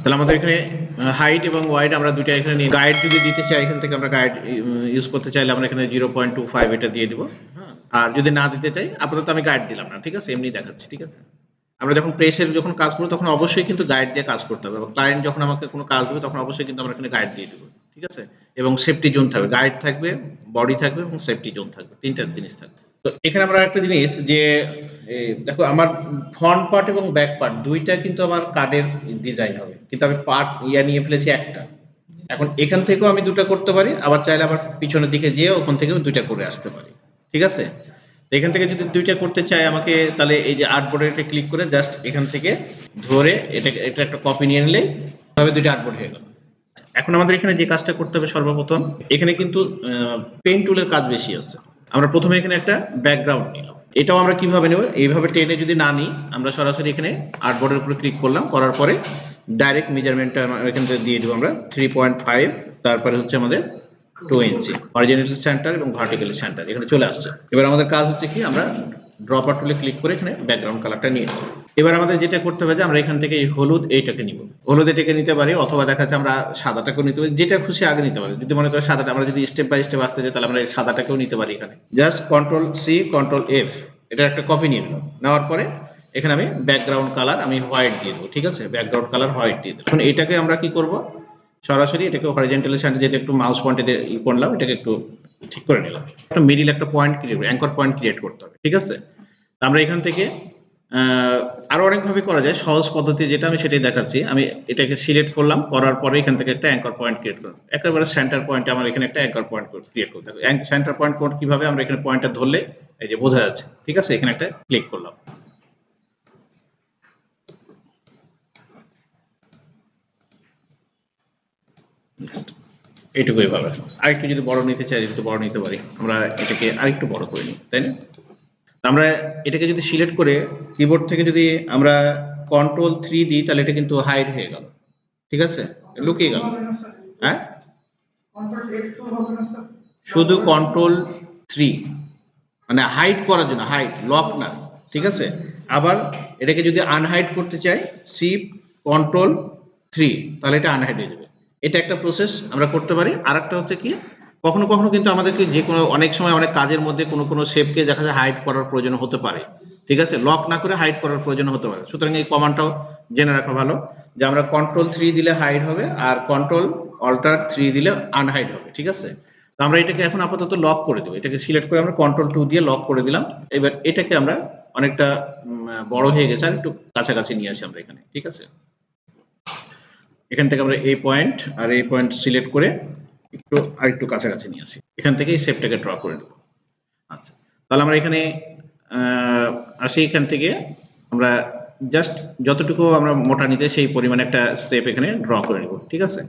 তাহলে আমাদের এখানে হাইট এবং ওয়াইড আমরা দুইটা এখানে নিয়ে গাইড যদি দিতে চাই এখান থেকে আমরা গাইড ইউজ করতে চাইলে আমরা এখানে 0.25 এটা দিয়ে দিব। আর যদি না দিতে চাই আপাতত আমি গাইড দিলাম না, ঠিক আছে, এমনি দেখাচ্ছি, ঠিক আছে। আমরা যখন প্রেসের যখন কাজ করবো তখন অবশ্যই কিন্তু গাইড দিয়ে কাজ করতে হবে, এবং ক্লায়েন্ট যখন আমাকে কোনো কাজ দেবে তখন অবশ্যই কিন্তু আমরা এখানে গাইড দিয়ে দেবো, ঠিক আছে। এবং সেফটি জোন থাকবে, গাইড থাকবে, বডি থাকবে এবং সেফটি জোন থাকবে, তিনটা জিনিস থাকবে। তো এখানে আমরা একটা জিনিস যে দেখো আমার ফ্রন্ট পার্ট এবং ব্যাক পার্ট দুইটা কিন্তু আমার কার্ডের ডিজাইন হবে, কিন্তু আমি পার্ট নিয়ে ফেলেছি একটা। এখন এখান থেকেও আমি দুটো করতে পারি, আবার চাইলে আবার পিছনের দিকে যেয়ে ওখান থেকেও দুইটা করে আসতে পারি, ঠিক আছে। তো এখান থেকে যদি দুইটা করতে চাই আমাকে, তাহলে এই যে আর্টবোর্ডে এটা ক্লিক করে জাস্ট এখান থেকে ধরে এটা একটা কপি নিয়ে নিলেই তবে দুইটা আর্টবোর্ড হয়ে গেল। এখন আমাদের এখানে যে কাজটা করতে হবে সর্বপ্রথম, এখানে কিন্তু পেন টুলের কাজ বেশি আছে। আমরা প্রথমে এখানে একটা ব্যাকগ্রাউন্ড নিলাম, এটাও আমরা কিভাবে নেব, এইভাবে টেনে যদি না নিই আমরা সরাসরি এখানে আর্টবোর্ডের উপরে ক্লিক করলাম, করার পরে ডাইরেক্ট মেজারমেন্টটা এখান থেকে দিয়ে দেবো আমরা 3.5, তারপরে হচ্ছে আমাদের 2 ইঞ্চি অরিজিনাল সেন্টার এবং ভার্টিক্যাল সেন্টার এখানে চলে আসছে। এবার আমাদের কাজ হচ্ছে কি, আমরা ড্রপার টুলে ক্লিক করে এখানে ব্যাকগ্রাউন্ড কালারটা নিয়ে নেব। এবার আমাদের যেটা করতে হবে যে আমরা এখান থেকে এই হলুদ এইটাকে নিব, হলুদ এটাকে নিতে পারি, অথবা দেখা যাচ্ছে আমরা সাদাটাকেও নিতে পারি, যেটা খুশি আগে নিতে পারি। যদি মনে করি সাদাটা, আমরা যদি স্টেপ বাই স্টেপ আসতে যাই তাহলে আমরা এই সাদাটাকেও নিতে পারি। এখানে just control C control F, এটা একটা কপি নিয়ে নিলাম, নেওয়ার পরে এখানে আমি ব্যাকগ্রাউন্ড কালার আমি হোয়াইট দিয়ে দেবো, ঠিক আছে, ব্যাকগ্রাউন্ড কালার হোয়াইট দিয়ে দেবো। এখন এটাকে আমরা কি করব, সরাসরি এটাকে হরিজন্টাল সেন্টার যেতে একটু মাউস পয়েন্টে করলাম, এটাকে একটু ঠিক করে নিলাম, একটা মিডিল একটা point create, anchor point create করতে হবে, ঠিক আছে। আমরা এখান থেকে আরো অনেকভাবে করা যায়, সহজ পদ্ধতি যেটা আমি সেটাই দেখাচ্ছি। আমি এটাকে সিলেক্ট করলাম, করার পরে এখান থেকে একটা অ্যাঙ্কর পয়েন্ট ক্রিয়েট করলাম, একেবারে সেন্টার পয়েন্টে আমার এখানে একটা অ্যাঙ্কর পয়েন্ট ক্রিয়েট করতে হবে। সেন্টার পয়েন্ট কোড কিভাবে, আমরা এখানে পয়েন্টটা ধরলে এই যে বোঝা যাচ্ছে, ঠিক আছে, এখানে একটা ক্লিক করলাম। এইটুকুই ভালো। আরেকটু যদি বড় নিতে চাই, একটু বড় নিতে পারি, আমরা এটাকে আরেকটু বড় করে নিই, তাই না। আমরা এটাকে যদি সিলেক্ট করে কিবোর্ড থেকে যদি আমরা কন্ট্রোল 3 দিই তাহলে এটা কিন্তু হাইড হয়ে গেল, ঠিক আছে, লুকিয়ে গেল। হ্যাঁ, শুধু কন্ট্রোল 3 মানে হাইড করার জন্য, হাইড লক না, ঠিক আছে। আবার এটাকে যদি আনহাইড করতে চাই, Shift Ctrl 3, তাহলে এটা আনহাইড হয়ে যাবে। এটা একটা প্রসেস আমরা করতে পারি। আর একটা হচ্ছে কি, কখনো কখনো কিন্তু আমাদেরকে যে কোনো অনেক সময় অনেক কাজের মধ্যে কোনো কোনো শেপকে দেখা যায় হাইড করার প্রয়োজন হতে পারে, ঠিক আছে, লক না করে হাইড করার প্রয়োজন হতে পারে। সুতরাং এই কমান্ডটাও জেনে রাখা ভালো, যে আমরা Ctrl 3 দিলে হাইড হবে আর Alt3 দিলে আনহাইড হবে, ঠিক আছে। তো আমরা এটাকে এখন আপাতত লক করে দেবো, এটাকে সিলেক্ট করে আমরা Ctrl 2 দিয়ে লক করে দিলাম। এবার এটাকে আমরা অনেকটা বড় হয়ে গেছে, আর একটু কাছাকাছি নিয়ে আসি আমরা এখানে, ঠিক আছে। এখান থেকে আমরা এই পয়েন্ট আর এই পয়েন্ট সিলেক্ট করে একটু আরেকটু কাছাকাছি নিয়ে আসি, এখান থেকে এই শেপটাকে ড্র করে নেব। আচ্ছা, তাহলে আমরা এখানে আসি, এখান থেকে আমরা জাস্ট যতটুকু আমরা মোটা নিতে সেই পরিমাণে একটা শেপ এখানে ড্র করে নেব, ঠিক আছে।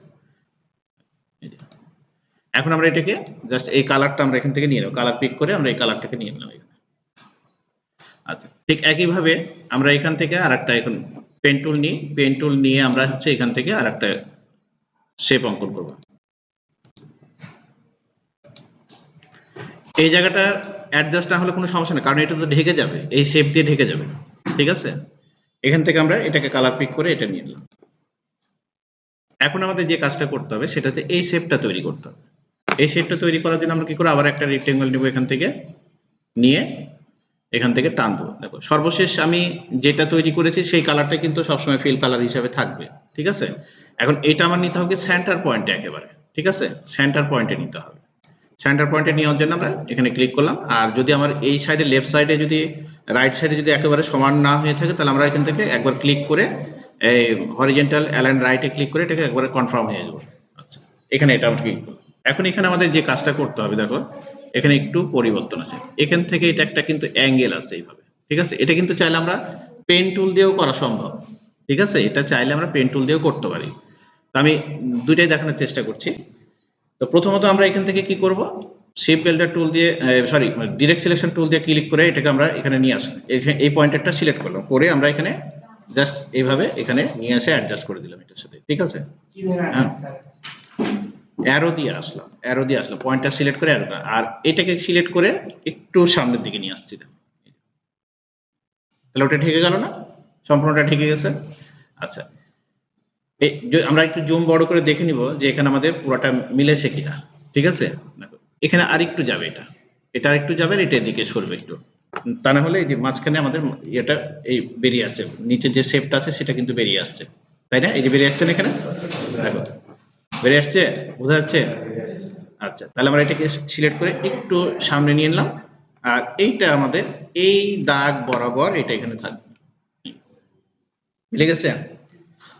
এখন আমরা এটাকে জাস্ট এই কালারটা আমরা এখান থেকে নিয়ে নেব, কালার পিক করে আমরা এই কালারটাকে নিয়ে নিলাম এখানে। আচ্ছা, ঠিক একইভাবে আমরা এখান থেকে আরেকটা এখন পেন টুল নিয়ে আমরা হচ্ছে এখান থেকে আরেকটা শেপ অঙ্কন করব। এই জায়গাটা অ্যাডজাস্ট না হলে কোনো সমস্যা নেই, কারণ এটা তো ঢেকে যাবে, এই শেপ দিয়ে ঢেকে যাবে, ঠিক আছে। এখান থেকে আমরা এটাকে কালার পিক করে এটা নিয়ে নিলাম। এখন আমাদের যে কাজটা করতে হবে সেটা হচ্ছে এই শেপটা তৈরি করতে হবে। এই শেপটা তৈরি করার জন্য আমরা কি করব, আবার একটা রেক্টেঙ্গল নেব, এখান থেকে নিয়ে এখান থেকে টান দেবো। দেখো সর্বশেষ আমি যেটা তৈরি করেছি সেই কালারটা কিন্তু সবসময় ফিল কালার হিসাবে থাকবে, ঠিক আছে। এখন এটা আমার নিতে হবে সেন্টার পয়েন্টে একেবারে, ঠিক আছে, সেন্টার পয়েন্টে নিতে হবে। সেন্টার পয়েন্টে নেওয়ার জন্য আমরা এখানে ক্লিক করলাম। আর যদি আমার এই সাইডে লেফট সাইডে যদি রাইট সাইডে যদি একেবারে সমান না হয়ে থাকে তাহলে আমরা এখান থেকে একবার ক্লিক করে এই হরিজন্টাল অ্যালাইন রাইটে ক্লিক করে এটাকে একবারে কনফার্ম হয়ে যাবে। আচ্ছা, এখানে এটা আমরা ক্লিক করলাম। এখন এখানে আমাদের যে কাজটা করতে হবে, দেখো এখানে একটু পরিবর্তন আছে, এখান থেকে এটা একটা কিন্তু অ্যাঙ্গেল আছে এইভাবে, ঠিক আছে। এটা কিন্তু চাইলে আমরা পেন টুল দিয়েও করা সম্ভব, ঠিক আছে, এটা চাইলে আমরা পেন টুল দিয়েও করতে পারি। আমি দুইটাই দেখানোর চেষ্টা করছি। তো প্রথমত আমরা এখান থেকে কি করব, শেপ বিল্ডার টুল দিয়ে ডিরেক্ট সিলেকশন টুল দিয়ে ক্লিক করে এটাকে আমরা এখানে নিয়ে আসি, এই পয়েন্টারটা সিলেক্ট করলাম, করে আমরা এখানে জাস্ট এইভাবে এখানে নিয়ে এসে অ্যাডজাস্ট করে দিলাম এটার সাথে, ঠিক আছে। হ্যাঁ, অ্যারো দিয়ে আসলাম পয়েন্টার সিলেক্ট করে অ্যারো, আর এটাকে সিলেক্ট করে একটু সামনের দিকে নিয়ে আসছি, তাহলে ওটা ঢেকে গেল না, সম্পূর্ণটা ঢেকে গেছে। আচ্ছা, আমরা একটু জুম বড় করে দেখে নিব যে এখানে আমাদের পুরোটা মিলেছে কিনা। ঠিক আছে, দেখো এখানে আরেকটু যাবে, এটা আরেকটু যাবে আর এটা এদিকে সরবে একটু। তা না হলে এই যে মাঝখানে আমাদের এটা এই বেরিয়ে আসছে, নিচে যে শেপটা আছে সেটা কিন্তু বেরিয়ে আসছে, তাই না? এই যে বেরিয়ে আসছে না এখানে, দেখো বেরিয়ে আসছে, বোঝা যাচ্ছে? আচ্ছা, তাহলে আমরা এটাকে সিলেক্ট করে একটু সামনে নিয়ে নিলাম, আর এইটা আমাদের এই দাগ বরাবর এটা এখানে থাকবে, মিলে গেছে?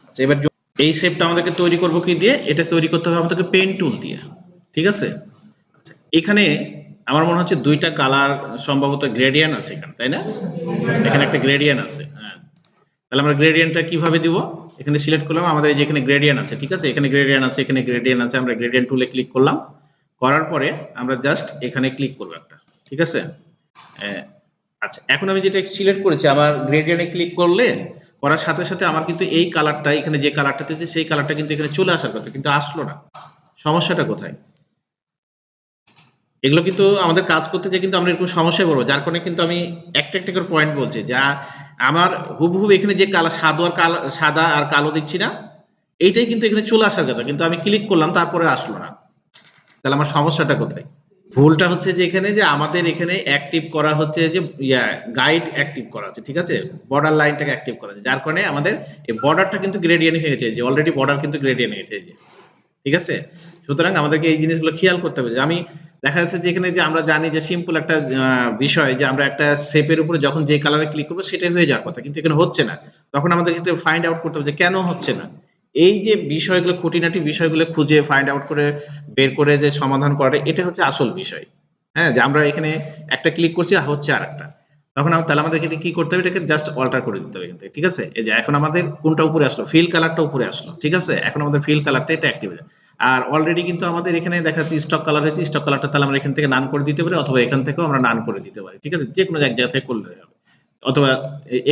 আচ্ছা, এবার এই শেপটা আমাদেরকে তৈরি করব কি দিয়ে? এটা তৈরি করতে হবে আমাদেরকে পেন টুল দিয়ে, ঠিক আছে? আচ্ছা, এখানে আমার মনে হচ্ছে দুইটা কালার সম্ভবত গ্রেডিয়েন্ট আছে এখানে, তাই না? এখানে একটা গ্রেডিয়েন্ট আছে, হ্যাঁ। তাহলে আমরা গ্রেডিয়েন্টটা কিভাবে দিব? এখানে সিলেক্ট করলাম, আমাদের এই যে এখানে গ্রেডিয়েন্ট আছে, ঠিক আছে? এখানে গ্রেডিয়েন্ট আছে, এখানে গ্রেডিয়েন্ট আছে, আমরা গ্রেডিয়েন্ট টুলে ক্লিক করলাম, করার পরে আমরা জাস্ট এখানে ক্লিক করবো একটা, ঠিক আছে? আচ্ছা, এখন আমি যেটা সিলেক্ট করেছি, আমার গ্রেডিয়েন্টে ক্লিক করলে করার সাথে সাথে আমার কিন্তু এই কালারটা, এখানে যে কালারটা দিয়েছে সেই কালারটা কিন্তু এখানে চলে আসার কথা, কিন্তু আসলো না। সমস্যাটা কোথায়? এগুলো কিন্তু আমাদের কাজ করতে যে কিন্তু আমরা এরকম সমস্যায় পড়বো, যার কারণে কিন্তু আমি একটা একটা করে পয়েন্ট বলছি, যা আমার হুবহু এখানে যে কালো সাদা আর কালো দেখছি না, এইটাই কিন্তু এখানে চলে আসার কথা, কিন্তু আমি ক্লিক করলাম তারপরে আসলো না। তাহলে আমার সমস্যাটা কোথায়? ভুলটা হচ্ছে যে এখানে যে আমাদের এখানে অ্যাক্টিভ করা হচ্ছে যে গাইড অ্যাক্টিভ করা আছে, ঠিক আছে? বর্ডার লাইনটাকে অ্যাক্টিভ করা আছে, যার কারণে আমাদের এই বর্ডারটা কিন্তু গ্রেডিয়েন্ট হয়ে গেছে, যে অলরেডি বর্ডার কিন্তু গ্রেডিয়েন্ট হয়ে গেছে, ঠিক আছে? সুতরাং আমাদেরকে এই জিনিসগুলো খেয়াল করতে হবে, যে আমি দেখা যাচ্ছে যে এখানে যে আমরা জানি যে সিম্পল একটা বিষয়, যে আমরা একটা শেপের উপরে যখন যে কালারে ক্লিক করবো সেটাই হয়ে যাওয়ার কথা, কিন্তু এখানে হচ্ছে না। তখন আমাদের কিন্তু ফাইন্ড আউট করতে হবে যে কেন হচ্ছে না। এই যে বিষয়গুলো, খুঁটিনাটি বিষয়গুলো খুঁজে ফাইন্ড আউট করে বের করে যে সমাধান করাটা, এটা হচ্ছে আসল বিষয়। হ্যাঁ, যে আমরা এখানে একটা ক্লিক করছি আর হচ্ছে আরেকটা, তখন তাহলে আমাদেরকে কি করতে হবে? এটাকে জাস্ট অল্টার করে দিতে হবে এখান থেকে, ঠিক আছে? এই যে এখন আমাদের কোনটা উপরে আসলো, ফিল কালারটা উপরে আসলো, ঠিক আছে? এখন আমাদের ফিল কালারটা এটা অ্যাক্টিভ হয়ে যায়। আর অলরেডি কিন্তু আমাদের এখানে দেখা যাচ্ছে স্টক কালার হয়েছে, স্টক কালারটা তাহলে আমরা এখান থেকে নান করে দিতে পারি, অথবা এখান থেকেও আমরা নান করে দিতে পারি, ঠিক আছে? যে কোনো এক জায়গা থেকে করলে হবে, অথবা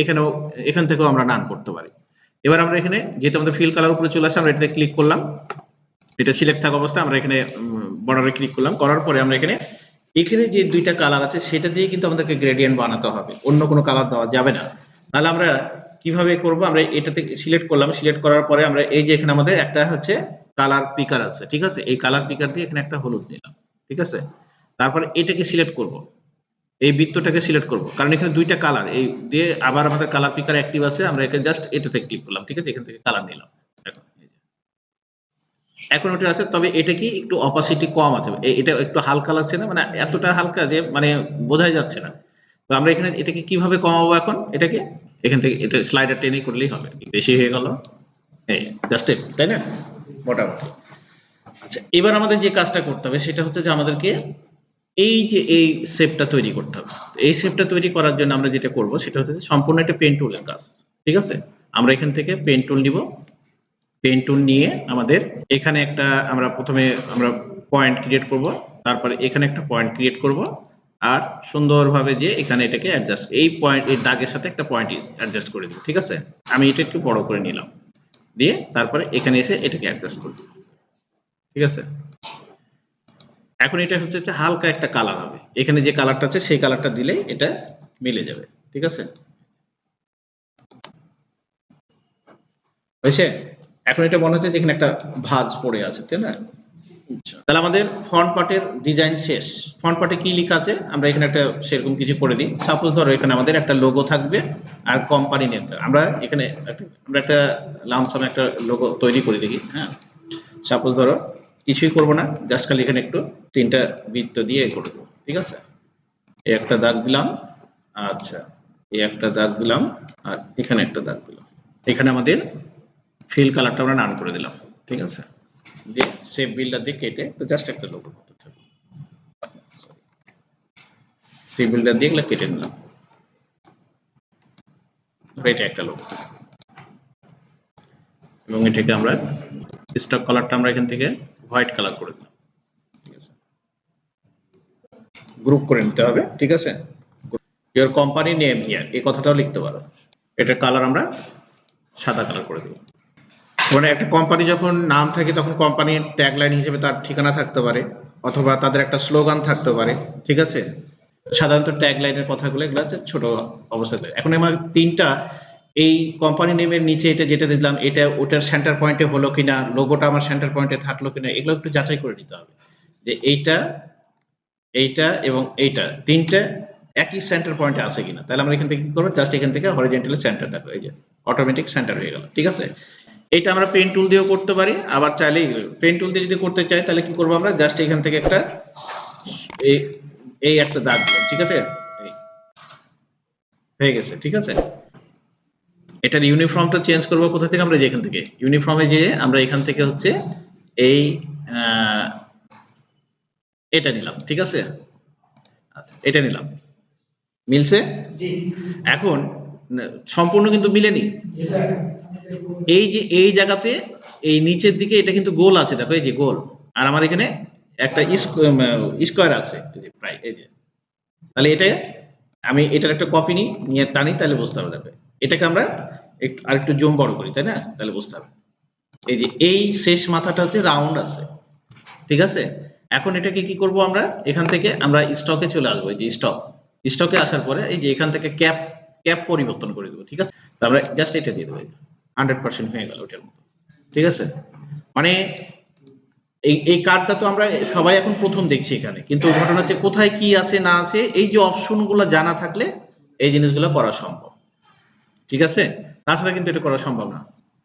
এখানেও এখান থেকেও আমরা নান করতে পারি। এবার আমরা এখানে যেহেতু আমাদের ফিল কালার উপরে চলে আসে, আমরা এটাতে ক্লিক করলাম, এটা সিলেক্ট থাকা অবস্থায় আমরা এখানে বর্ডারে ক্লিক করলাম, করার পরে আমরা এখানে এখানে যে দুইটা কালার আছে সেটা দিয়ে কিন্তু আমাদেরকে গ্রেডিয়েন্ট বানাতে হবে, অন্য কোনো কালার দেওয়া যাবে না। তাহলে আমরা কিভাবে করব? আমরা এটাতে সিলেক্ট করলাম, সিলেক্ট করার পরে আমরা এই যে এখানে আমাদের একটা হচ্ছে কালার পিকার আছে, ঠিক আছে? এই কালার পিকার দিয়ে এখানে একটা হলুদ নিলাম, ঠিক আছে? তারপরে এটাকে সিলেক্ট করব, এই বৃত্তটাকে সিলেক্ট করব, কারণ এখানে দুইটা কালার এই দিয়ে আবার আমাদের কালার পিকার অ্যাক্টিভ আছে, আমরা এখানে জাস্ট এটাতে ক্লিক করলাম, ঠিক আছে? এখান থেকে কালার নিলাম, এখন ওটা আছে, তবে এটা কি একটু অপাসিটি কম আছে, এটা একটু হালকা লাগছে না, মানে এতটা হালকা যে মানে বোঝাই যাচ্ছে না। তো আমরা এখানে এটাকে কিভাবে কমাবো? এখন এটাকে এখান থেকে এটা স্লাইডার টেনে করলেই হবে, বেশি হয়ে গেল এই জাস্ট, তাই না? মোটামুটি। আচ্ছা, এবার আমাদের যে কাজটা করতে হবে সেটা হচ্ছে যে আমাদেরকে এই যে এই শেপটা তৈরি করতে হবে। এই শেপটা তৈরি করার জন্য আমরা যেটা করব সেটা হচ্ছে সম্পূর্ণ একটা পেন টুলের কাজ, ঠিক আছে? আমরা এখান থেকে পেন টুল নিব, পেন টুল নিয়ে আমাদের এখানে একটা আমরা প্রথমে আমরা পয়েন্ট ক্রিয়েট করব, তারপরে এখানে একটা পয়েন্ট ক্রিয়েট করব, আর সুন্দরভাবে যে এখানে এটাকে অ্যাডজাস্ট, এই পয়েন্ট এই দাগের সাথে একটা পয়েন্ট অ্যাডজাস্ট করে দিব, ঠিক আছে? আমি এটা একটু বড় করে নিলাম, দিয়ে তারপরে এখানে এসে এটাকে অ্যাডজাস্ট করব, ঠিক আছে? এখন এটা হচ্ছে হালকা একটা কালার হবে, এখানে যে কালারটা আছে সেই কালারটা দিলেই এটা মিলে যাবে, ঠিক আছে? হয়েছে? এখন এটা মনে হচ্ছে যে এখানে একটা ভাঁজ পড়ে আছে, তাই না? তাহলে আমাদের ফ্রন্ট পার্টের ডিজাইন শেষ। ফ্রন্ট পার্টে কি লেখা আছে আমরা এখানে একটা সেরকম কিছু করে দিই। সাপোজ ধরো এখানে আমাদের একটা লোগো থাকবে আর কোম্পানি নেম, আমরা এখানে আমরা একটা লামসাম একটা লোগো তৈরি করে দেখি, হ্যাঁ? সাপোজ ধরো কিছুই করব না, জাস্ট খালি এখানে একটু তিনটা বৃত্ত দিয়ে করে দেবো, ঠিক আছে? এই একটা দাগ দিলাম, আচ্ছা এই একটা দাগ দিলাম, আর এখানে একটা দাগ দিলাম। এখানে আমাদের ফিল কালারটা আমরা নান করে দিলাম, ঠিক আছে? দিয়ে শেপ বিল্ডার দিয়ে কেটে জাস্ট একটা লোগো করতে থাকবো, শেপ বিল্ডার দিয়ে এগুলো কেটে নিলাম, এটা একটা লোগো, এবং এটাকে আমরা স্টক কালারটা আমরা এখান থেকে হোয়াইট কালার করে দিলাম, ঠিক আছে? গ্রুপ করে নিতে হবে, ঠিক আছে? ইওর কোম্পানি নেম হিয়ার এই কথাটাও লিখতে পারো। এটার কালার আমরা সাদা কালার করে দেব। মানে একটা কোম্পানি যখন নাম থাকে তখন কোম্পানির ট্যাগলাইন হিসেবে তার ঠিকানা থাকতে পারে, অথবা তাদের একটা স্লোগান থাকতে পারে, ঠিক আছে? সাধারণত ট্যাগলাইনের কথাগুলো এগুলো হচ্ছে ছোট অবস্থাতে। এখন আমার তিনটা এই কোম্পানি নেমের নিচে এটা যেটা দিলাম এটা ওটার সেন্টার পয়েন্টে হলো কিনা, লোগোটা আমার সেন্টার পয়েন্টে থাকলো কিনা, এগুলো একটু যাচাই করে নিতে হবে যে এইটা এইটা এবং এইটা তিনটা একই সেন্টার পয়েন্টে আছে কিনা। তাহলে আমরা এখান থেকে কি করবো, জাস্ট এখান থেকে হরিজন্টালি সেন্টার থাকবে, এই যে অটোমেটিক সেন্টার হয়ে গেল। ঠিক আছে, এটা আমরা পেন টুল দিয়েও করতে পারি, আবার চাইলে পেন টুল দিয়ে যদি করতে চাই তাহলে কি করবো, আমরা জাস্ট এখান থেকে একটা এই এই একটা দাগ দিলাম। ঠিক আছে, এই হয়ে গেছে। ঠিক আছে, এটার ইউনিফর্মটা চেঞ্জ করবো কোথা থেকে, আমরা যেখান থেকে ইউনিফর্মে যেয়ে আমরা এখান থেকে হচ্ছে এই এটা নিলাম। ঠিক আছে, আচ্ছা এটা নিলাম, মিলছে। এখন সম্পূর্ণ কিন্তু মিলেনি, এই যে এই জায়গাতে এই নিচের দিকে এটা কিন্তু গোল আছে, দেখো এই যে গোল, আর আমার এখানে একটা স্কোয়ার আছে প্রায়, এই যে। তাহলে এটা আমি এটার একটা কপি নিয়ে টানি, তাহলে বুঝতে হবে। দেখো এটাকে আমরা একটু আরেকটু জুম বড় করি, তাই না, তাহলে বুঝতে হবে। এই যে এই শেষ মাথাটা হচ্ছে রাউন্ড আছে। ঠিক আছে, এখন এটাকে কি করব, আমরা এখান থেকে আমরা স্টকে চলে আসবো, এই যে স্টকে আসার পরে এই যে এখান থেকে ক্যাপ ক্যাপ পরিবর্তন করে দেবো। ঠিক আছে, আমরা জাস্ট এটা দিয়ে দেবো, 100% হয়ে গেল ওটার মতো। ঠিক আছে, মানে এই কার্ডটা তো আমরা সবাই এখন প্রথম দেখছি এখানে, কিন্তু ঘটনা হচ্ছে কোথায় কি আছে না আছে, এই যে অপশনগুলো জানা থাকলে এই জিনিসগুলো করা সম্ভব। ঠিক আছে, তাছাড়া কিন্তু এটা করা সম্ভব না।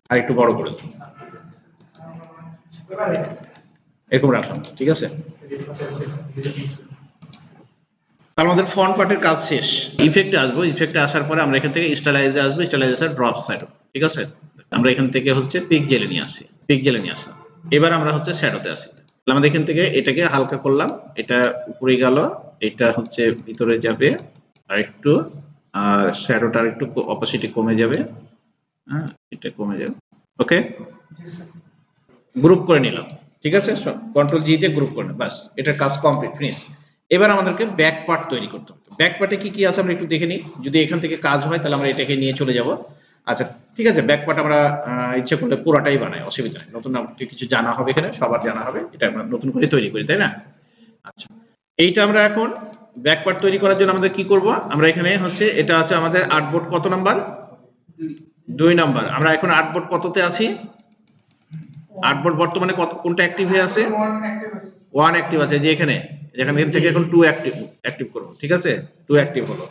আর একটু বড় করে দিই, এরকম রাখলাম। ঠিক আছে, তার মধ্যে ফন্ট পার্টের কাজ শেষ। ইফেক্টে আসবো, ইফেক্টে আসার পরে আমরা এখান থেকে স্টাইলাইজে আসবো, স্টাইলাইজে ড্রপ সাইড। ঠিক আছে, আমরা এখান থেকে হচ্ছে পিকজেলে নিয়ে আসি, পিকজেলে নিয়ে আসলাম। এবার আমরা হচ্ছে শ্যাডোতে আসি, আমাদের এখান থেকে এটাকে হালকা করলাম, এটা উপরে গেল, এটা হচ্ছে ভিতরে যাবে আর একটু, আর শ্যাডোটা একটু অপোসিটে কমে যাবে। হ্যাঁ, এটা কমে যাবে। ওকে, গ্রুপ করে নিলাম। ঠিক আছে, কন্ট্রোল জি দিয়ে গ্রুপ করে নিলাম, বাস এটার কাজ কমপ্লিট, ফিনিশ। এবার আমাদেরকে ব্যাক পার্ট তৈরি করতে হবে। ব্যাক পার্টে কি কি আছে আমরা একটু দেখে নিই, যদি এখান থেকে কাজ হয় তাহলে আমরা এটাকে নিয়ে চলে যাব। আচ্ছা ঠিক আছে, ব্যাক পার্ট আমরা ইচ্ছে করলে পুরাটাই বানাই, অসুবিধা নেই, নতুন কিছু জানা হবে এখানে, সবার জানা হবে, এটা আমরা নতুন করে তৈরি করি, তাই না। আচ্ছা, এইটা আমরা এখন ব্যাক পার্ট তৈরি করার জন্য আমাদের কি করব, আমরা এখানে হচ্ছে এটা হচ্ছে আমাদের আর্টবোর্ড কত নাম্বার, 2 নাম্বার। আমরা এখন আর্টবোর্ড কততে আছি, আর্টবোর্ড বর্তমানে কত, কোনটা অ্যাক্টিভ হয়ে আছে, 1 অ্যাক্টিভ আছে, যে এখানে এখান থেকে এখন 2 অ্যাক্টিভ করব। ঠিক আছে, 2 অ্যাক্টিভ হলো।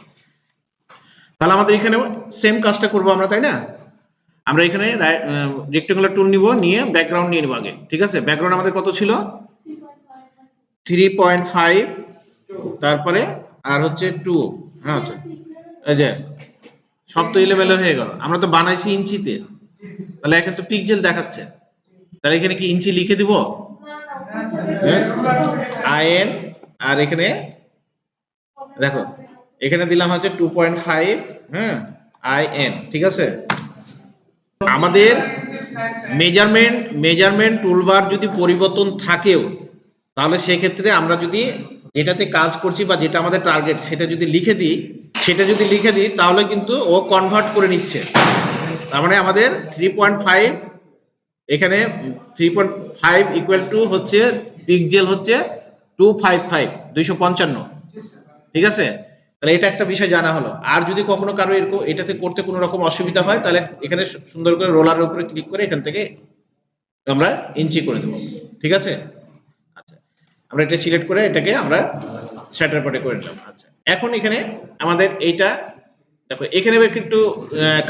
তাহলে আমাদের এখানে সেম কাজটা করব আমরা, তাই না। আমরা এখানে রেক্টেঙ্গুলার টুল নিব, নিয়ে ব্যাকগ্রাউন্ড নিয়ে নেব আগে। ঠিক আছে, ব্যাকগ্রাউন্ড আমাদের কত ছিল, 3.5, তারপরে আর হচ্ছে 2। হ্যাঁ আচ্ছা, এই যে সব তো এলোমেলো হয়ে গেল, আমরা তো বানাইছি ইঞ্চিতে, তাহলে এখন তো পিক্সেল দেখাচ্ছে, তাহলে এখানে কি ইঞ্চি লিখে দিব, আইএন, আর এখানে দেখো এখানে দিলাম হচ্ছে 2.5, হ্যাঁ আইএন। ঠিক আছে, আমাদের মেজারমেন্ট টুলবার যদি পরিবর্তন থাকেও, তাহলে সেক্ষেত্রে আমরা যদি যেটাতে কাজ করছি বা যেটা আমাদের টার্গেট সেটা যদি লিখে দিই তাহলে কিন্তু ও কনভার্ট করে নিচ্ছে। তার মানে আমাদের 3.5, এখানে 3.5 ইকুয়াল টু হচ্ছে পিক্সেল হচ্ছে 255। ঠিক আছে, তাহলে এটা একটা বিষয় জানা হলো। আর যদি কখনো কারো এরকম এটাতে করতে কোনো রকম অসুবিধা হয়, তাহলে এখানে সুন্দর করে রোলারের উপরে ক্লিক করে এখান থেকে আমরা ইঞ্চি করে দেবো। ঠিক আছে, আচ্ছা আমরা এটা সিলেক্ট করে এটাকে আমরা শ্যাটার পটে করে নিলাম। আচ্ছা, এখন এখানে আমাদের এইটা দেখো, এখানে একটু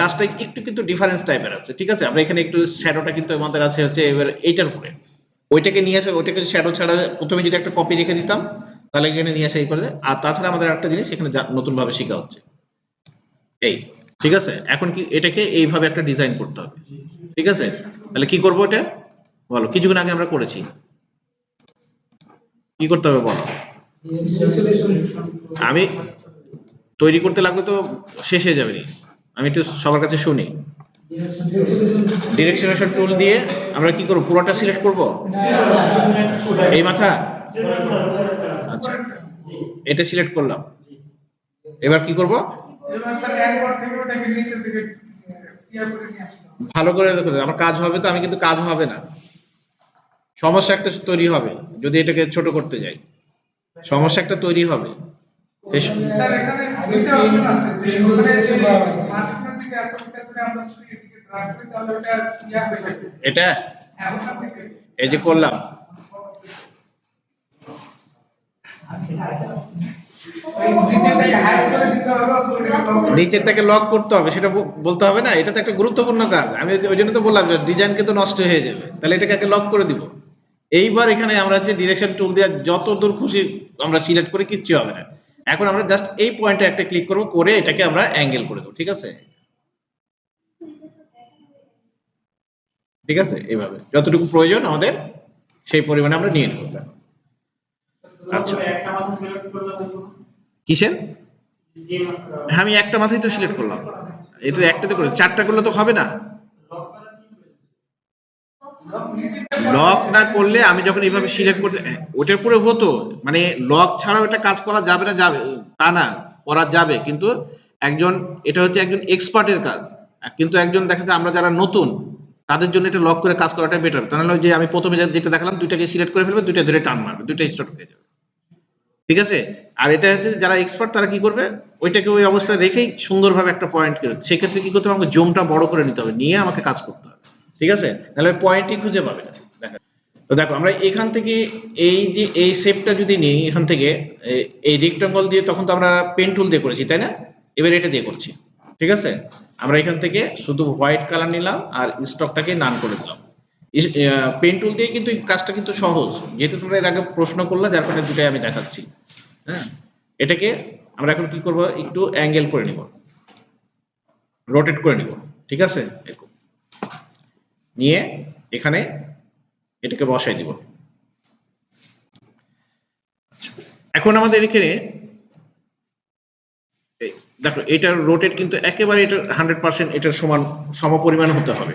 কাজটা একটু কিন্তু ডিফারেন্স টাইপের আছে। ঠিক আছে, আমরা এখানে একটু শ্যাডোটা কিন্তু আমাদের আছে হচ্ছে এবার এইটার উপরে, ওইটাকে নিয়ে আসে, ওইটাকে শ্যাডো ছাড়া প্রথমে যদি একটা কপি রেখে দিতাম তাহলে এখানে নিয়ে আসে এই করে। আর তাছাড়া আমাদের একটা জিনিস এখানে নতুন ভাবে শেখা হচ্ছে এই। ঠিক আছে, এখন কি এটাকে এইভাবে একটা ডিজাইন করতে হবে। ঠিক আছে, তাহলে কি করবো, এটা বলো, কিছুক্ষণ আগে আমরা করেছি, কি করতে হবে বলো। আমি তৈরি করতে লাগলে তো শেষ হয়ে যাবে নি, আমি একটু সবার কাছে শুনি। ডিরেকশনেশন টুল দিয়ে আমরা কি করব, পুরোটা সিলেক্ট করব এই মাথা। আচ্ছা, এটা সিলেক্ট করলাম, এবার কি করব, ভালো করে দেখো, আমার কাজ হবে তো, আমি কিন্তু কাজ হবে না, সমস্যা একটা তৈরি হবে যদি এটাকে ছোট করতে যাই, সমস্যা একটা তৈরি হবে। স্যার এখানে দুইটা অপশন আছে যে ওখানে যে মাঝখান থেকে অ্যাসাইনমেন্টটা যদি আমরা যদি এদিকে ড্রাগ করি তাহলে ওটা ইয়া হয়ে যাবে। এটা হ্যাঁ ওখান থেকে এই যে করলাম, ওই নিচেরটাকে হাইড করে দিতে হবে অথবা ওটাকে লক করে দিতে হবে। নিচেরটাকে লক করতে হবে, সেটা বলতে হবে না? এটা তো একটা গুরুত্বপূর্ণ কাজ। আমি ওই জন্য তো বললাম যে ডিজাইন কিন্তু নষ্ট হয়ে যাবে, তাহলে এটাকে আগে লক করে দিব। এইবার এখানে আমরা যে ডিরেকশন টুল দিয়ে যত দূর খুশি আমরা সিলেক্ট করে কিচ্ছু হবে না। এখন আমরা জাস্ট এই পয়েন্টে একটা ক্লিক করব, করে এটাকে আমরা অ্যাঙ্গেল করে দেবো। ঠিক আছে, ঠিক আছে, এইভাবে যতটুকু প্রয়োজন আমাদের সেই পরিমাণে আমরা নিয়ে নেব। আচ্ছা, একটা মাথা সিলেক্ট করলে তো কিসের? যে হ্যাঁ, আমি একটা মাথায় তো সিলেক্ট করলাম, এটা একটাতে করে চারটা করলে তো হবে না। লক না করলে আমি যখন এইভাবে সিলেক্ট করতে, ওটার পরে হতো, মানে লক ছাড়াও এটা কাজ করা যাবে না, যাবে তা না, করা যাবে, কিন্তু একজন, এটা হচ্ছে একজন এক্সপার্টের কাজ। কিন্তু একজন দেখা যায় আমরা যারা নতুন তাদের জন্য এটা লক করে কাজ করাটা বেটার। তা নাহলে ওই যে আমি প্রথমে যেটা দেখালাম, দুইটাকে সিলেক্ট করে ফেলবে, দুইটা ধরে টান মারবে, দুইটা স্টার্ট হয়ে যাবে। ঠিক আছে, আর এটা হচ্ছে যারা এক্সপার্ট তারা কি করবে, ওইটাকে ওই অবস্থায় রেখেই সুন্দরভাবে একটা পয়েন্ট করে, সেক্ষেত্রে কি করতে হবে, আমাকে জুমটা বড় করে নিতে হবে, নিয়ে আমাকে কাজ করতে হবে। ঠিক আছে, তাহলে পয়েন্টই খুঁজে পাবে না। দেখা, তো দেখো আমরা এখান থেকে এই যে এই শেপটা যদি নিই এখান থেকে, এই রেক্টাঙ্গল দিয়ে, তখন তো আমরা পেন টুল দিয়ে করেছি তাই না, এবার এটা দিয়ে করছি। ঠিক আছে, আমরা এখান থেকে শুধু হোয়াইট কালার নিলাম আর স্টকটাকে নান করে দিলাম। পেন টুল দিয়ে কিন্তু এই কাজটা কিন্তু সহজ, যেহেতু তোমরা এর আগে প্রশ্ন করলে, যার কারণে দুটাই আমি দেখাচ্ছি। হ্যাঁ, এটাকে আমরা এখন কি করব, একটু অ্যাঙ্গেল করে নিব, রোটেট করে নিব। ঠিক আছে, এরকম নিয়ে এখানে এটাকে বসাই দিব। আচ্ছা, এখন আমাদের এখানে দেখো এটার রোটেট কিন্তু একেবারে এটা 100% এটার সমান সমপরিমাণ হতে হবে।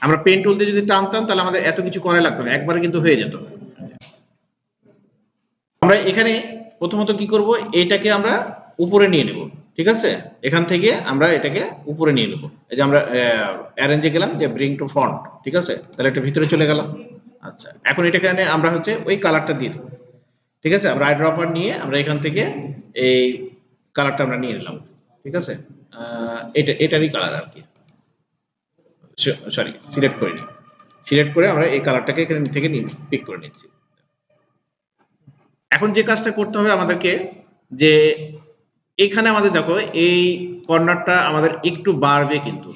আমরা পেন টুল দিয়ে যদি টানতাম তাহলে আমাদের এত কিছু করা লাগতো না, একবারে কিন্তু হয়ে যেত। আমরা এখানে প্রথমত কি করব, এটাকে আমরা উপরে নিয়ে নেব। ঠিক আছে, এখান থেকে আমরা এটাকে উপরে নিয়ে নেব। এই যে আমরা অ্যারেঞ্জে গেলাম, যে ব্রিং টু ফন্ট। ঠিক আছে, তাহলে এটা ভিতরে চলে গেলাম। আচ্ছা, এখন এটাকে আমরা হচ্ছে ওই কালারটা দিয়ে দেব। ঠিক আছে, আমরা আই ড্রপার নিয়ে আমরা এখান থেকে এই কালারটা আমরা নিয়ে নিলাম। ঠিক আছে, এটারই কালার আর কি, সরি সিলেক্ট করে নিই, সিলেক্ট করে আমরা এই কালারটাকে এখানে থেকে পিক করে নিচ্ছি। এখন যে কাজটা করতে হবে আমাদেরকে, যে এইখানে আমাদের দেখো এই কর্নারটা আমাদের একটু বাড়বে, কিন্তু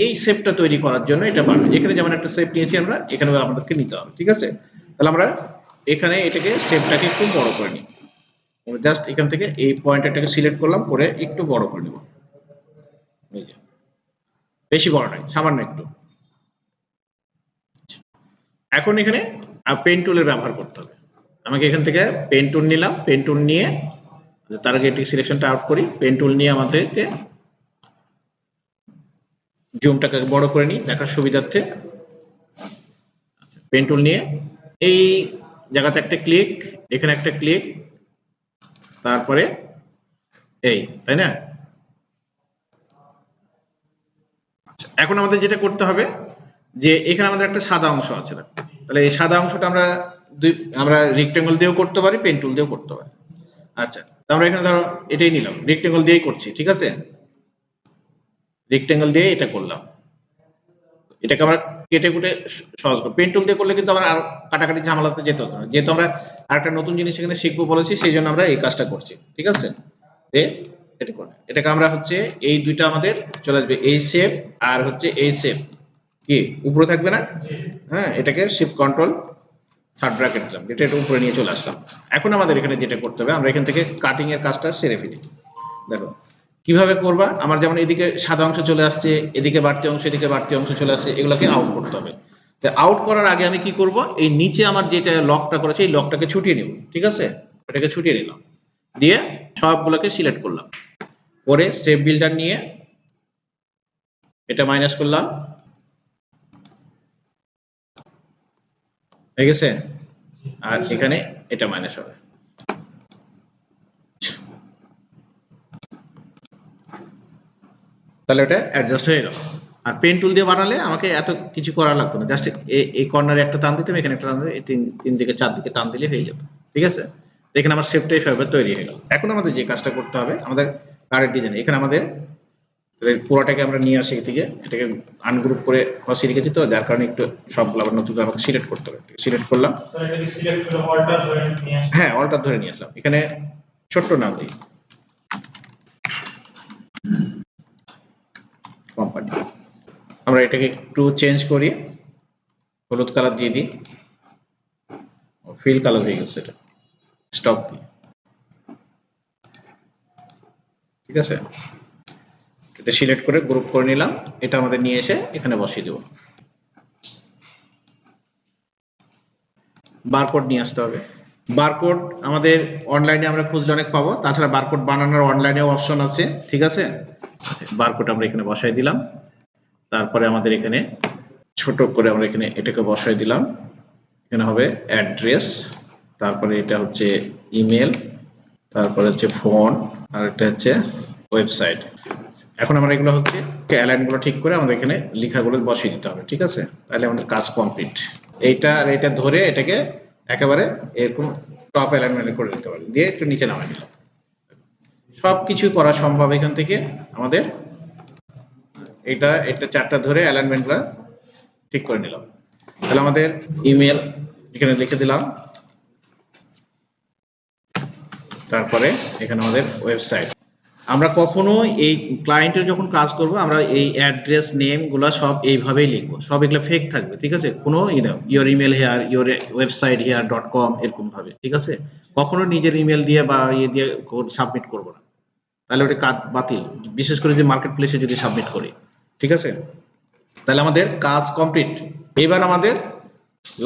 এই শেপটা তৈরি করার জন্য এটা বাড়বে। এখানে যেমন একটা শেপ নিয়েছি আমরা, এখানে আমাদেরকে নিতে হবে। ঠিক আছে, তাহলে আমরা এখানে এটাকে শেপটাকে একটু বড় করে নিই। জাস্ট এখান থেকে এই পয়েন্টারটাকে সিলেক্ট করলাম, করে একটু বড় করে নেব। এই যে, বেশি বড় নয়, সামান্য একটু। এখন এখানে পেন টুলের ব্যবহার করতে হবে আমাকে। এখান থেকে পেন টুল নিলাম, পেন টুল নিয়ে তার আগে এটি সিলেকশনটা আউট করি, পেন টুল নিয়ে আমাদেরকে জুমটাকে বড় করে নিই দেখার সুবিধার্থে। পেন টুল নিয়ে এই জায়গাতে একটা ক্লিক, এখানে একটা ক্লিক, তারপরে এই, তাই না? আচ্ছা, এখন আমাদের যেটা করতে হবে, যে এখানে আমাদের একটা সাদা অংশ আছে, তাহলে এই সাদা অংশটা আমরা রেক্টেঙ্গল দিয়েও করতে পারি, পেন টুল দিয়েও করতে পারি। আচ্ছা, তো আমরা এখানে ধরো এটাই নিলাম, রেক্টেঙ্গল দিয়েই করছি। ঠিক আছে, রেক্টেঙ্গল দিয়ে এটা করলাম, এটাকে আমরা কেটে কুটে সহজ করব। পেন টুল দিয়ে করলে কিন্তু আমরা আর কাটাকাটি ঝামেলাতে যেতে হতো না, যেহেতু আমরা আরেকটা নতুন জিনিস এখানে শিখবো বলেছি, সেই জন্য আমরা এই কাজটা করছি। ঠিক আছে, এটা করে এটাকে আমরা হচ্ছে এই দুইটা আমাদের চলে আসবে, এই শেপ আর হচ্ছে এই শেপ কি উপরে থাকবে না? হ্যাঁ, এটাকে শিফট কন্ট্রোল থার্ড ব্র্যাকেট দিলাম, যেটা এটা উপরে নিয়ে চলে আসলাম। এখন আমাদের এখানে যেটা করতে হবে, আমরা এখান থেকে কাটিং এর কাজটা সেরে ফেলি। দেখো কিভাবে করবা, আমার যেমন এদিকে সাদা অংশ চলে আসছে, এদিকে বাড়তি অংশ, এদিকে বাড়তি অংশ চলে আসছে, এগুলোকে আউট করতে হবে। আউট করার আগে আমি কি করব, এই নিচে আমার যেটা লকটা করেছে এই লকটাকে ছুটিয়ে নেব। ঠিক আছে, এটাকে ছুটিয়ে নিলাম, দিয়ে সবগুলোকে সিলেক্ট করলাম, করে সেভ বিল্ডার নিয়ে এটা মাইনাস করলাম, হয়ে গেছে। আর এখানে এটা মাইনাস হবে। তাহলে এটা অ্যাডজাস্ট হয়ে গেল। আর পেন টুল দিয়ে বানালে আমাকে এত কিছু করা লাগতো না, জাস্ট এই কর্নারে একটা টান দিতাম, এখানে একটা টান দিতাম, এই তিন দিকে চার দিকে টান দিলে হয়ে যেত। ঠিক আছে, এখানে আমার শেপটা এইভাবে তৈরি হয়ে গেল। এখন আমাদের যে কাজটা করতে হবে, আমাদের কারেন্ট ডিজাইন এখানে আমাদের পুরোটাকে আমরা নিয়ে আসি থেকে এটাকে আনগ্রুপ করে বসিয়ে রেখেছি, তো যার কারণে একটু সবগুলো আবার নতুন আমাকে সিলেক্ট করতে হবে। সিলেক্ট করলাম, স্যার এটাকে সিলেক্ট করে অল্টার ধরে নিয়ে আসতে হ্যাঁ অল্টার ধরে নিয়ে আসলাম। এখানে ছোট্ট নাম দিই কোম্পানি। আমরা এটাকে একটু চেঞ্জ করি, হলুদ কালার দিয়ে দিই, ফিল কালার হয়ে গেছে, এটা স্টপ দিই, ঠিক আছে। এটা সিলেক্ট করে গ্রুপ করে নিলাম, এটা আমাদের নিয়ে এসে এখানে বসিয়ে দেব। বারকোড নিয়ে আসতে হবে। বারকোড আমাদের অনলাইনে আমরা খুঁজলে অনেক পাবো, তাছাড়া বারকোড বানানোর অনলাইনেও অপশন আছে, ঠিক আছে। বারকোড আমরা এখানে বসাই দিলাম, তারপরে আমাদের এখানে ছোট করে আমরা এখানে এটাকে বসাই দিলাম। এখানে হবে অ্যাড্রেস, তারপরে এটা হচ্ছে ইমেল, তারপরে হচ্ছে ফোন, আর এটা হচ্ছে ওয়েবসাইট। এখন আমরা এগুলো হচ্ছে অ্যালাইনগুলো ঠিক করে আমাদের এখানে লেখাগুলো বসিয়ে দিতে হবে, ঠিক আছে। তাহলে আমাদের কাজ কমপ্লিট। এইটা আর এটা ধরে এটাকে একেবারে এরকম টপ অ্যালাইনমেন্ট করে দিতে পারি, দিয়ে একটু নিচে নামাই দিলাম। সবকিছু করা সম্ভব এখান থেকে আমাদের। এটা চারটা ধরে অ্যালাইনমেন্টগুলো ঠিক করে নিলাম। তাহলে আমাদের ইমেল এখানে লিখে দিলাম, তারপরে এখানে আমাদের ওয়েবসাইট। আমরা কখনো এই ক্লায়েন্টের যখন কাজ করব, আমরা এই অ্যাড্রেস নেম গুলা সব এইভাবেই লিখবো, সব এগুলো ফেক থাকবে, ঠিক আছে। কোনো your email here, your website here .com এরকম ভাবে, ঠিক আছে। কখনো নিজের ইমেল দিয়ে বা ইয়ে দিয়ে সাবমিট করবো না, তাহলে ওটা কাজ বাতিল, বিশেষ করে যে মার্কেট প্লেসে যদি সাবমিট করি, ঠিক আছে। তাহলে আমাদের কাজ কমপ্লিট। এবার আমাদের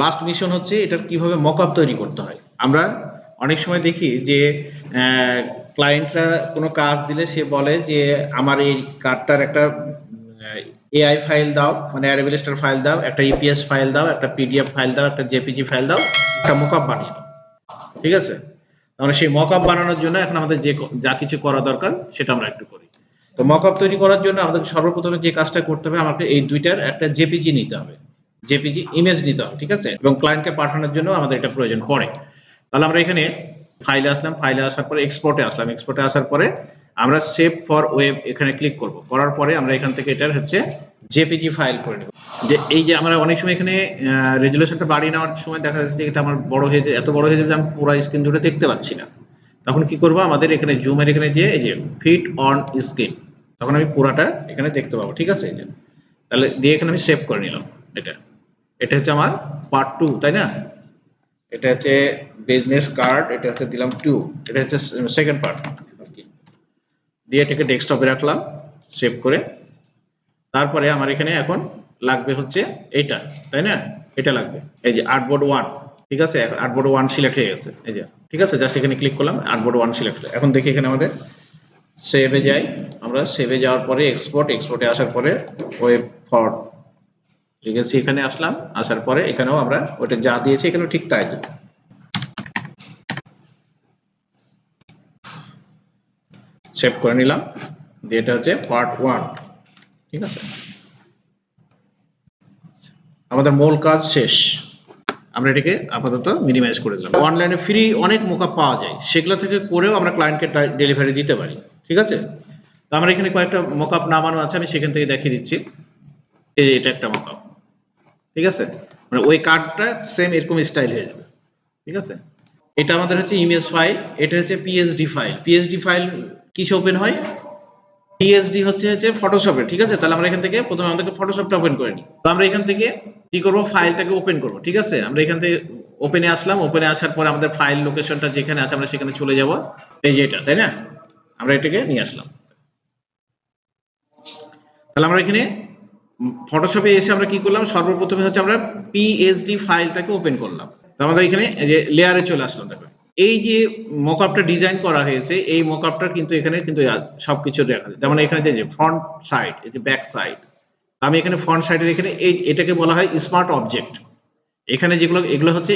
লাস্ট মিশন হচ্ছে এটার কিভাবে মকআপ তৈরি করতে হয়। আমরা অনেক সময় দেখি যে ক্লায়েন্টরা কোনো কাজ দিলে সে বলে যে আমার এই কার্ডটার একটা এআই ফাইল দাও, মানে অ্যারেবল স্টার ফাইল দাও, একটা ইপিএস ফাইল দাও, একটা পিডিএফ ফাইল দাও, একটা জেপিজি ফাইল দাও, একটা মকআপ বানিয়ে দাও, ঠিক আছে। তাহলে সেই মকআপ বানানোর জন্য এখন আমাদের যা কিছু করা দরকার সেটা আমরা একটু করি। তো মকআপ তৈরি করার জন্য আমাদের সর্বপ্রথমে যে কাজটা করতে হবে, আমাকে এই দুইটার একটা জেপিজি নিতে হবে, জেপিজি ইমেজ নিতে হবে, ঠিক আছে। এবং ক্লায়েন্টকে পাঠানোর জন্য আমাদের এটা প্রয়োজন পড়ে। তাহলে আমরা এখানে ফাইলে আসলাম, ফাইলে আসার পরে এক্সপোর্টে আসলাম, এক্সপোর্টে আসার পরে আমরা সেভ ফর ওয়েব এখানে ক্লিক করব। করার পরে আমরা এখান থেকে এটার হচ্ছে জেপিজি ফাইল করে নেব। যে এই যে আমরা অনেক সময় এখানে রেজুলেশনটা বাড়িয়ে নেওয়ার সময় দেখা যাচ্ছে এটা আমার বড় হয়ে যায়, এত বড় হয়ে যাবে যে আমি পুরো স্ক্রিন জুড়ে দেখতে পাচ্ছি না। তখন কি করব, আমাদের এখানে জুমের এখানে যে এই যে ফিট অন স্ক্রিন, তখন আমি পুরাটা এখানে দেখতে পাবো, ঠিক আছে। তাহলে দিয়ে এখানে আমি সেভ করে নিলাম। এটা হচ্ছে আমার পার্ট 2, তাই না। এটা হচ্ছে বিজনেস কার্ড, এটা হচ্ছে দিলাম 2, এটা হচ্ছে সেকেন্ড পার্ট দিয়ে এটাকে ডেস্কটপে রাখলাম সেভ করে। তারপরে আমার এখানে এখন লাগবে হচ্ছে এটা, তাই না। এটা লাগবে এই যে আর্টবোর্ড 1, ঠিক আছে। আর্টবোর্ড 1 সিলেক্ট হয়ে গেছে, এই যে, ঠিক আছে। জাস্ট এখানে ক্লিক করলাম, আর্টবোর্ড 1 সিলেক্ট। এখন দেখি এখানে আমাদের সেভে যাই, আমরা সেভে যাওয়ার পরে এক্সপোর্টে আসার পরে ওয়েব ফর লিখেছি, এখানে আসলাম, আসার পরে এখানেও আমরা ওটা যা দিয়েছি এখানেও ঠিক তাই দেব। সেভ করে নিলাম, দিয়ে এটা হচ্ছে পার্ট 1, ঠিক আছে। আমাদের মূল কাজ শেষ, আমরা এটাকে আপাতত মিনিমাইজ করে দিলাম। অনলাইনে ফ্রি অনেক মোকআপ পাওয়া যায়, সেগুলো থেকে করেও আমরা ক্লায়েন্টকে ডেলিভারি দিতে পারি, ঠিক আছে। তো আমরা এখানে কয়েকটা মোকআপ নামানো আছে, আমি সেখান থেকে দেখিয়ে দিচ্ছি। এই যে এটা একটা মোকআপ, ঠিক আছে। মানে ওই কার্ডটা সেম এরকম স্টাইল হয়ে যাবে, ঠিক আছে। এটা আমাদের হচ্ছে ইমেজ ফাইল, এটা হচ্ছে পিএসডি ফাইল। পিএসডি ফাইল কিসে ওপেন হয়, পিএসডি হচ্ছে ফটোশপে, ঠিক আছে। তাহলে আমরা এখান থেকে প্রথমে আমাদেরকে ফটোশপটা ওপেন করে নিই। তো আমরা এখান থেকে কি করব, ফাইলটাকে ওপেন করব, ঠিক আছে। আমরা এখান থেকে ওপেনে আসলাম, ওপেনে আসার পরে আমাদের ফাইল লোকেশনটা যেখানে আছে আমরা সেখানে চলে যাব, এই যে এটা, তাই না। আমরা এটাকে নিয়ে আসলাম। তাহলে আমরা এখানে ফটোশপে এসে আমরা কি করলাম, সর্বপ্রথমে হচ্ছে আমরা পিএসডি ফাইলটাকে ওপেন করলাম। তো আমাদের এখানে এই যে লেয়ারে চলে আসলাম। দেখো এই যে মকআপটা ডিজাইন করা হয়েছে, এই মকআপটা কিন্তু এখানে কিন্তু সবকিছু দেখা যায়। যেমন এখানে যে ফ্রন্ট সাইড, এই যে ব্যাক সাইড, আমি এখানে ফ্রন্ট সাইডের এখানে এটাকে বলা হয় স্মার্ট অবজেক্ট। এখানে যেগুলো এগুলো হচ্ছে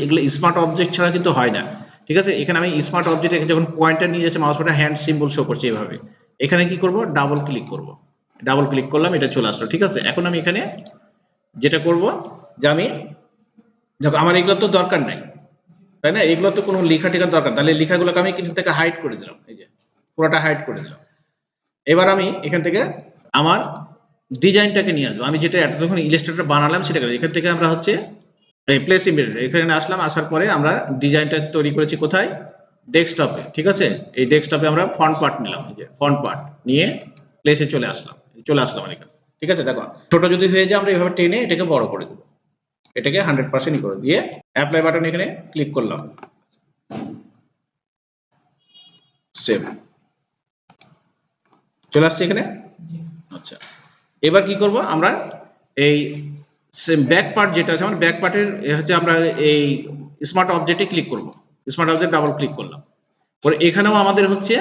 এগুলো স্মার্ট অবজেক্ট ছাড়া কিন্তু হয় না, ঠিক আছে। এখানে আমি স্মার্ট অবজেক্ট যখন পয়েন্টার নিয়ে যাচ্ছে, mouse button hand symbol show করছে এইভাবে। এখানে কি করব, ডাবল ক্লিক করব, ডাবল ক্লিক করলাম, এটা চলে আসলো, ঠিক আছে। এখন আমি এখানে যেটা করব যে আমি দেখো আমার এগুলো তো দরকার নাই, তাই না? এগুলো তো কোনো লেখা টেখার দরকার, তাহলে লেখাগুলোকে আমি কিছু থেকে হাইড করে দিলাম, এই যে পুরোটা হাইড করে দিলাম। এবার আমি এখান থেকে আমার ডিজাইনটাকে নিয়ে আসবো, আমি যেটা এতক্ষণ ইলাস্ট্রেটর বানালাম সেটাকে এখান থেকে আমরা হচ্ছে এই প্লেস ইমেজ এখানে আসলাম, আসার পরে আমরা ডিজাইনটা তৈরি করেছি কোথায়, ডেস্কটপে, ঠিক আছে। এই ডেস্কটপে আমরা ফন্ট পার্ট নিলাম, এই যে ফন্ট পার্ট নিয়ে প্লেসে চলে আসলাম আর এখানে, ঠিক আছে। দেখো ছোট যদি হয়ে যায় আমরা এভাবে টেনে এটাকে বড় করে দেবো, এটাকে 100% করে দিয়ে অ্যাপ্লাই বাটন এখানে ক্লিক করলাম, সেভ চলে আসছে এখানে। আচ্ছা, এবার কি করব আমরা, এই ব্যাক পার্ট যেটা আছে আমার ব্যাক পার্টের হচ্ছে আমরা এই স্মার্ট অবজেক্টে ক্লিক করব, স্মার্ট অবজেক্ট ডাবল ক্লিক করলাম পরে এখানেও আমাদের হচ্ছে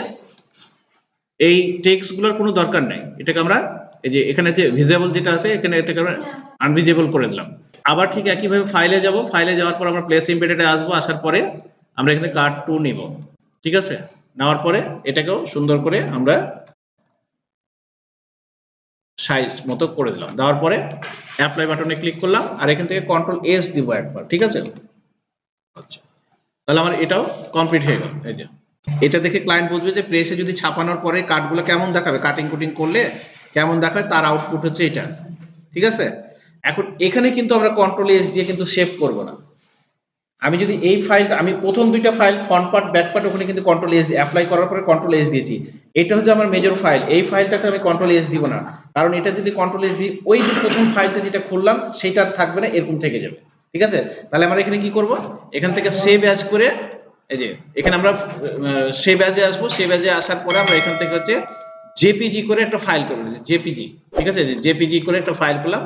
এই টেক্সট গুলোর কোনো দরকার নাই, এটাকে আমরা এই যে এখানে যে ভিজিবল যেটা আছে এখানে এটাকে আমরা আনভিজিবল করে দিলাম। আবার ঠিক একইভাবে ফাইলে যাব, ফাইলে যাওয়ার পর আমরা প্লেস এমবেডেডে আসবো, আসার পরে আমরা এখানে কার্ড 2 নিব, ঠিক আছে। নেওয়ার পরে এটাকেও সুন্দর করে আমরা সাইজ মতো করে দিলাম, দেওয়ার পরে অ্যাপ্লাই বাটনে ক্লিক করলাম আর এখান থেকে কন্ট্রোল এস দিব একবার, ঠিক আছে। আচ্ছা, তাহলে আমার এটাও কমপ্লিট হয়ে গেল। এই যে এটা দেখে ক্লায়েন্ট বুঝবে যে প্রেসে যদি ছাপানোর পরে কার্ডগুলো কেমন দেখাবে, কাটিং কুটিং করলে কেমন দেখাবে, তার আউটপুট হচ্ছে এটা, ঠিক আছে। এখন এখানে কিন্তু আমরা কন্ট্রোল এস দিয়ে কিন্তু সেভ করব না। আমি যদি এই ফাইলটা, আমি প্রথম দুইটা file front part back part ওখানে কিন্তু কন্ট্রোল এস দিয়ে অ্যাপ্লাই করার পরে কন্ট্রোল এস দিয়েছি, এটা হচ্ছে আমার মেজর ফাইল, এই ফাইলটাকে আমি কন্ট্রোল এস দিব না, কারণ এটা যদি কন্ট্রোল এস দিই ওই যে প্রথম ফাইলটা যেটা খুললাম সেটা আর থাকবে না, এরকম থেকে যাবে, ঠিক আছে। তাহলে আমরা এখানে কি করব, এখান থেকে সেভ অ্যাজ করে এই যে এখানে আমরা সেভ অ্যাজে আসবো, সেভ অ্যাজে আসার পরে আমরা এখান থেকে হচ্ছে জেপিজি করে একটা ফাইল করব, জেপিজি, ঠিক আছে। জেপিজি করে একটা ফাইল করলাম,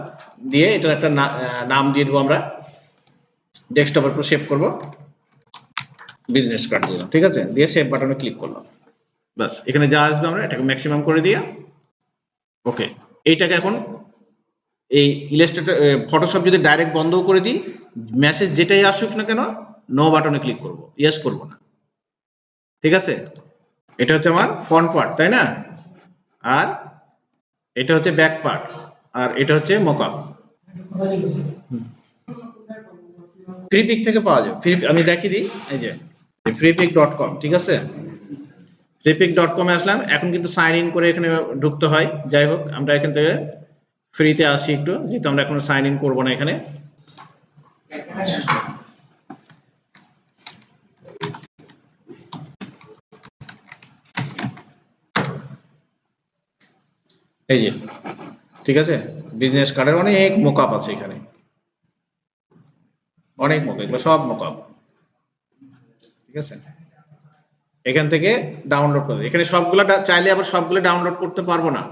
দিয়ে এটার একটা নাম দিয়ে দেবো আমরা, ডেস্কটপের উপর সেভ করব, বিজনেস কার্ড দিলাম, ঠিক আছে, দিয়ে সেভ বাটনে ক্লিক করলাম। বাস এখানে যা আসবে আমরা এটাকে ম্যাক্সিমাম করে দিয়ে ওকে। এইটাকে এখন এই ইলাস্ট্রেটর ফটোশপ যদি ডাইরেক্ট বন্ধ করে দিই, মেসেজ যেটাই আসুক না কেন নো বাটনে ক্লিক করব, ইয়েস করব না, ঠিক আছে। এটা হচ্ছে আমার ফ্রন্ট পার্ট, তাই না, আর এটা হচ্ছে ব্যাক পার্ট, আর এটা হচ্ছে মকআপ। ফ্রিপিক থেকে পাওয়া যায়, আমি দেখিয়ে দিই, এই যে freepik.com, ঠিক আছে। freepik.com এ আসলাম, এখন কিন্তু সাইন ইন করে এখানে ঢুকতে হয়, যাই হোক আমরা এখান থেকে ফ্রিতে আসি একটু, যেহেতু আমরা এখন সাইন ইন করবো না এখানে। এই যে ঠিক আছে, বিজনেস কার্ডের অনেক মোকআপ আছে এখানে, অনেক মোকআপ, এগুলো সব মোকআপ, ঠিক আছে। এখান থেকে ডাউনলোড করে, এখানে সবগুলো চাইলে আবার সবগুলো ডাউনলোড করতে পারবো না,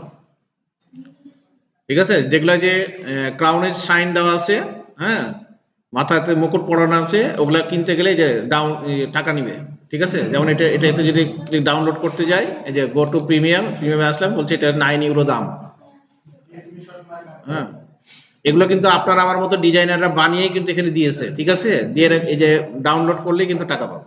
ঠিক আছে। যেগুলো যে ক্রাউনের সাইন দেওয়া আছে, হ্যাঁ, মাথাতে মুকুট পরানো আছে, ওগুলা কিনতে গেলে যে টাকা নিবে, ঠিক আছে। যেমন এটাতে যদি ডাউনলোড করতে যাই, এই যে গো টু প্রিমিয়ামে আসলাম, বলছে এটা 9 ইউরো দাম, হ্যাঁ। এগুলো কিন্তু আপনারা আমার মতো ডিজাইনাররা বানিয়ে কিন্তু এখানে দিয়েছে, ঠিক আছে, দিয়ে এই যে ডাউনলোড করলে কিন্তু টাকা পাবো।